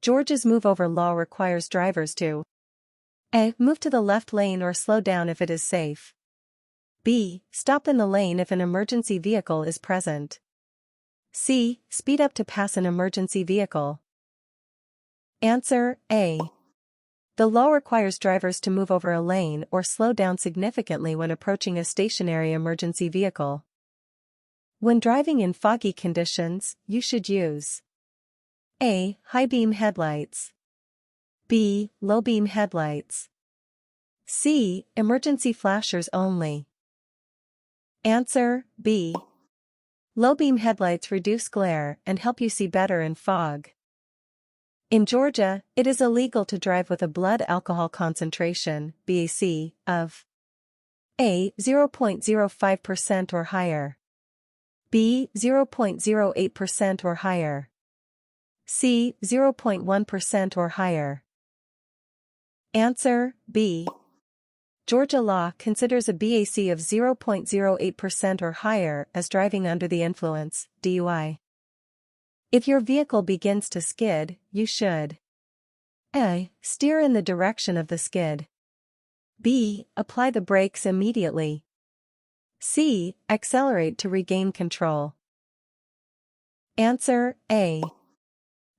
Georgia's move-over law requires drivers to A. Move to the left lane or slow down if it is safe. B. Stop in the lane if an emergency vehicle is present. C. Speed up to pass an emergency vehicle. Answer A. The law requires drivers to move over a lane or slow down significantly when approaching a stationary emergency vehicle. When driving in foggy conditions, you should use A. High-beam headlights. B. Low-beam headlights. C. Emergency flashers only. Answer B. Low-beam headlights reduce glare and help you see better in fog. In Georgia, it is illegal to drive with a blood alcohol concentration, BAC, of A. 0.05% or higher. B. 0.08% or higher. C. 0.1% or higher. Answer B. Georgia law considers a BAC of 0.08% or higher as driving under the influence, DUI. If your vehicle begins to skid, you should A. Steer in the direction of the skid. B. Apply the brakes immediately. C. Accelerate to regain control. Answer A.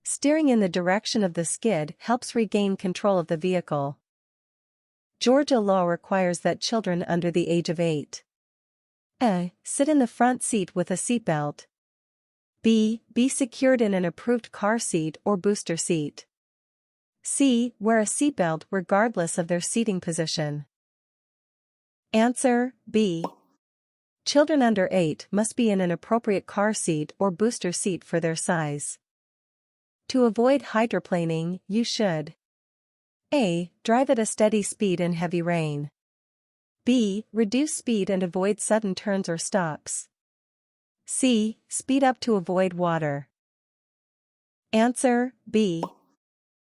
Steering in the direction of the skid helps regain control of the vehicle. Georgia law requires that children under the age of 8 A. Sit in the front seat with a seatbelt. B. Be secured in an approved car seat or booster seat. C. Wear a seatbelt regardless of their seating position. Answer B. Children under 8 must be in an appropriate car seat or booster seat for their size. To avoid hydroplaning, you should A. Drive at a steady speed in heavy rain. B. Reduce speed and avoid sudden turns or stops. C. Speed up to avoid water. Answer B.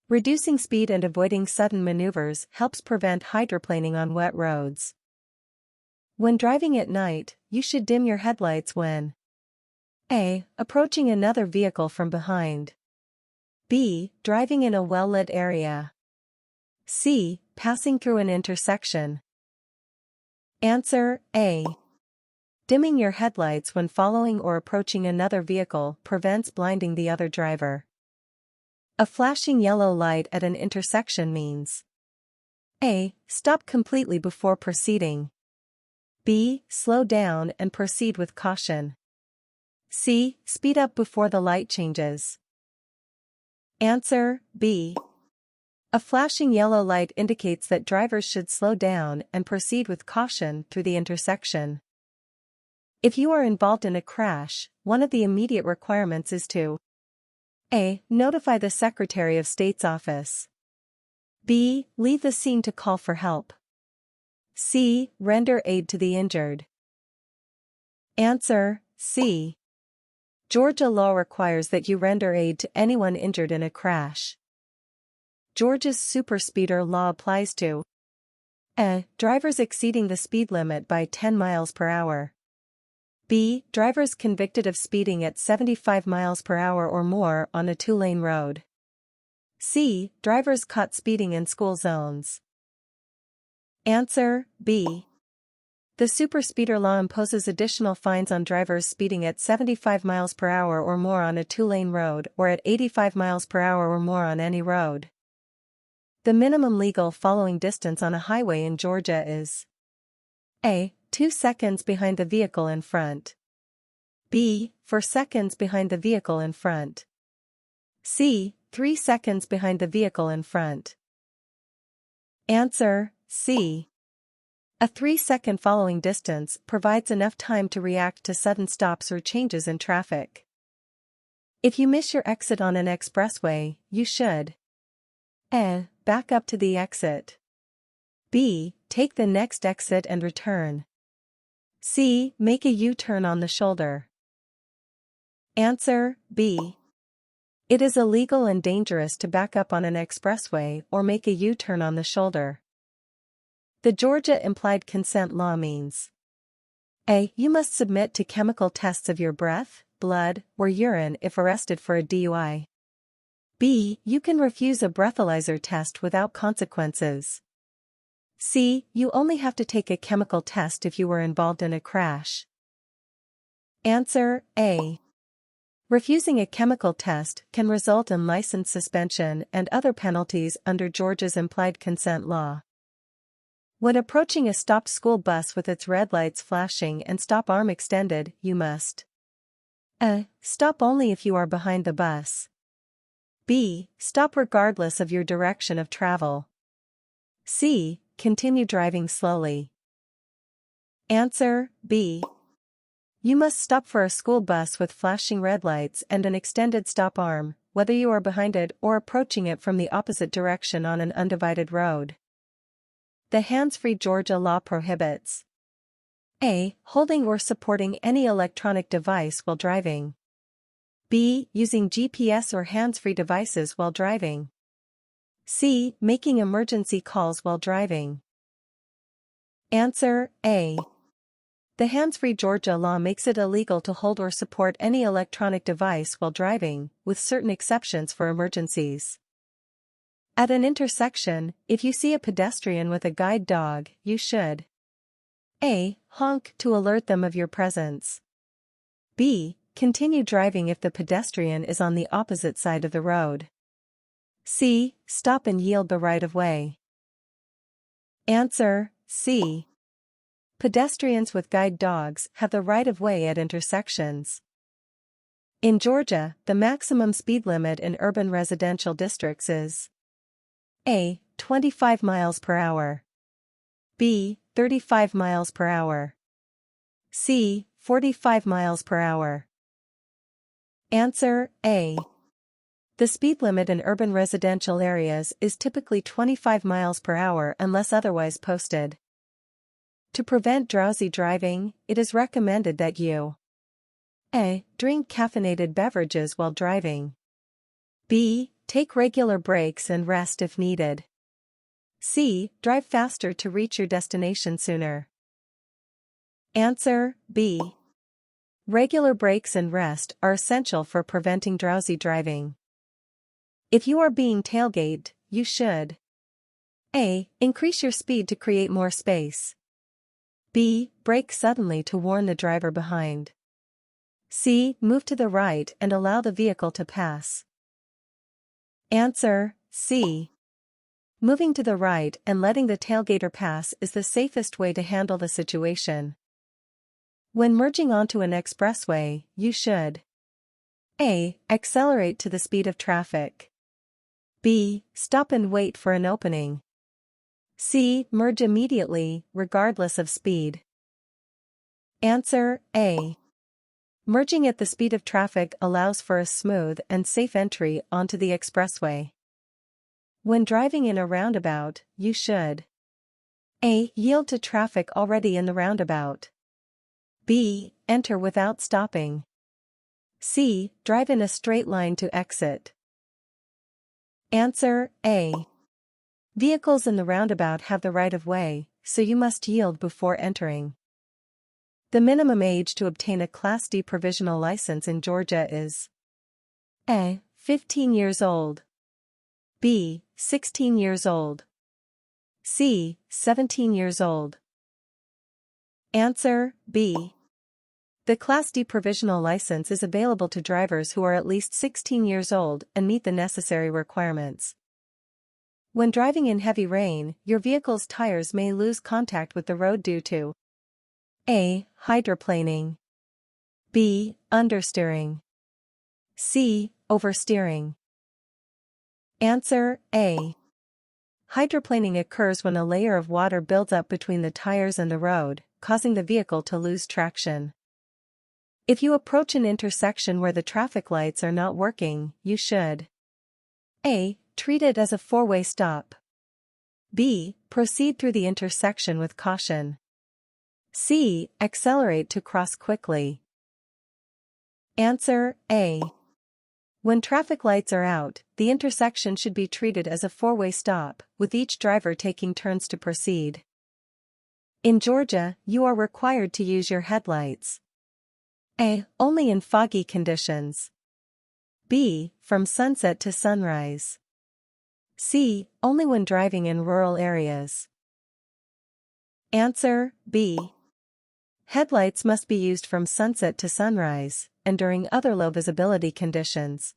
Reducing speed and avoiding sudden maneuvers helps prevent hydroplaning on wet roads. When driving at night, you should dim your headlights when A. Approaching another vehicle from behind. B. Driving in a well-lit area. C. Passing through an intersection. Answer A. Dimming your headlights when following or approaching another vehicle prevents blinding the other driver. A flashing yellow light at an intersection means A. Stop completely before proceeding. B. Slow down and proceed with caution. C. Speed up before the light changes. Answer B. A flashing yellow light indicates that drivers should slow down and proceed with caution through the intersection. If you are involved in a crash, one of the immediate requirements is to A. Notify the Secretary of State's office. B. Leave the scene to call for help. C. Render aid to the injured. Answer C. Georgia law requires that you render aid to anyone injured in a crash. Georgia's superspeeder law applies to A. Drivers exceeding the speed limit by 10 miles per hour. B. Drivers convicted of speeding at 75 miles per hour or more on a 2-lane road. C. Drivers caught speeding in school zones. Answer B. The superspeeder law imposes additional fines on drivers speeding at 75 miles per hour or more on a 2-lane road or at 85 miles per hour or more on any road. The minimum legal following distance on a highway in Georgia is A. 2 seconds behind the vehicle in front. B. 4 seconds behind the vehicle in front. C. 3 seconds behind the vehicle in front. Answer C. A 3-second following distance provides enough time to react to sudden stops or changes in traffic. If you miss your exit on an expressway, you should A. Back up to the exit. B. Take the next exit and return. C. Make a U-turn on the shoulder. Answer B. It is illegal and dangerous to back up on an expressway or make a U-turn on the shoulder. The Georgia Implied Consent Law means A. You must submit to chemical tests of your breath, blood, or urine if arrested for a DUI. B. You can refuse a breathalyzer test without consequences. C. You only have to take a chemical test if you were involved in a crash. Answer A. Refusing a chemical test can result in license suspension and other penalties under Georgia's implied consent law. When approaching a stopped school bus with its red lights flashing and stop arm extended, you must A. Stop only if you are behind the bus. B. Stop regardless of your direction of travel. C. Continue driving slowly. Answer B. You must stop for a school bus with flashing red lights and an extended stop arm, whether you are behind it or approaching it from the opposite direction on an undivided road. The hands-free Georgia law prohibits A. Holding or supporting any electronic device while driving. B. Using GPS or hands-free devices while driving. C. Making emergency calls while driving. Answer A. The hands-free Georgia law makes it illegal to hold or support any electronic device while driving, with certain exceptions for emergencies. At an intersection, if you see a pedestrian with a guide dog, you should A. Honk to alert them of your presence. B. Continue driving if the pedestrian is on the opposite side of the road. C. Stop and yield the right-of-way. Answer C. Pedestrians with guide dogs have the right-of-way at intersections. In Georgia, the maximum speed limit in urban residential districts is A. 25 miles per hour. B. 35 miles per hour. C. 45 miles per hour. Answer A. The speed limit in urban residential areas is typically 25 miles per hour unless otherwise posted. To prevent drowsy driving, it is recommended that you A. Drink caffeinated beverages while driving. B. Take regular breaks and rest if needed. C. Drive faster to reach your destination sooner. Answer B. Regular breaks and rest are essential for preventing drowsy driving. If you are being tailgated, you should A. Increase your speed to create more space. B. Brake suddenly to warn the driver behind. C. Move to the right and allow the vehicle to pass. Answer C. Moving to the right and letting the tailgater pass is the safest way to handle the situation. When merging onto an expressway, you should A. Accelerate to the speed of traffic. B. Stop and wait for an opening. C. Merge immediately, regardless of speed. Answer A. Merging at the speed of traffic allows for a smooth and safe entry onto the expressway. When driving in a roundabout, you should A. Yield to traffic already in the roundabout. B. Enter without stopping. C. Drive in a straight line to exit. Answer A. Vehicles in the roundabout have the right-of-way, so you must yield before entering. The minimum age to obtain a Class D provisional license in Georgia is A. 15 years old. B. 16 years old. C. 17 years old. Answer B. The Class D provisional license is available to drivers who are at least 16 years old and meet the necessary requirements. When driving in heavy rain, your vehicle's tires may lose contact with the road due to A. Hydroplaning. B. Understeering. C. Oversteering. Answer A. Hydroplaning occurs when a layer of water builds up between the tires and the road, causing the vehicle to lose traction. If you approach an intersection where the traffic lights are not working, you should A. Treat it as a four-way stop. B. Proceed through the intersection with caution. C. Accelerate to cross quickly. Answer A. When traffic lights are out, the intersection should be treated as a four-way stop, with each driver taking turns to proceed. In Georgia, you are required to use your headlights A. Only in foggy conditions. B. From sunset to sunrise. C. Only when driving in rural areas. Answer B. Headlights must be used from sunset to sunrise, and during other low visibility conditions.